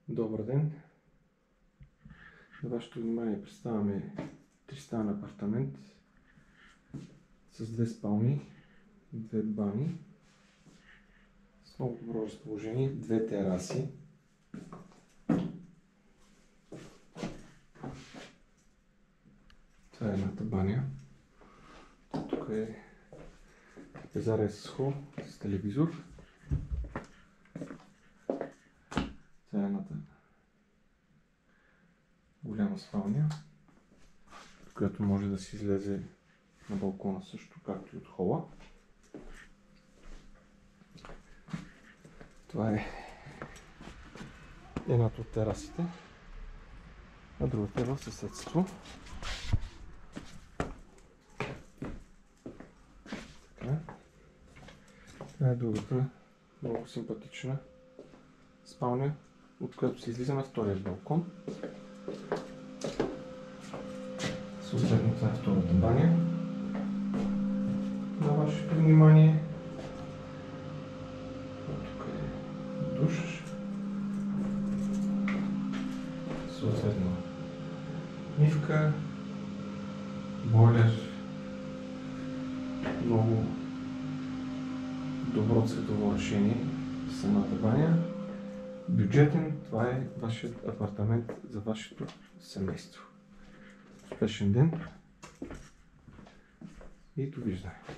Добър ден! На вашето внимание представяме тристаен апартамент с 2 спални, 2 бани, с много добро разположение, 2 тераси. Това е едната баня. Тук е трапезария с хол, с телевизор. Това е едната голяма спалня, от която може да се излезе на балкона също, както и от хола. Това е едната от терасите, а другата е в съседство. Това е другата много симпатична спалня, от която се излиза на втория балкон. Съответно, това е втората баня. На вашето внимание. Тук е душ. Съответно, мивка, бойлер. Много добро цветово решение в самата баня. Бюджетен, това е вашият апартамент за вашето семейство. Успешен ден и довиждане!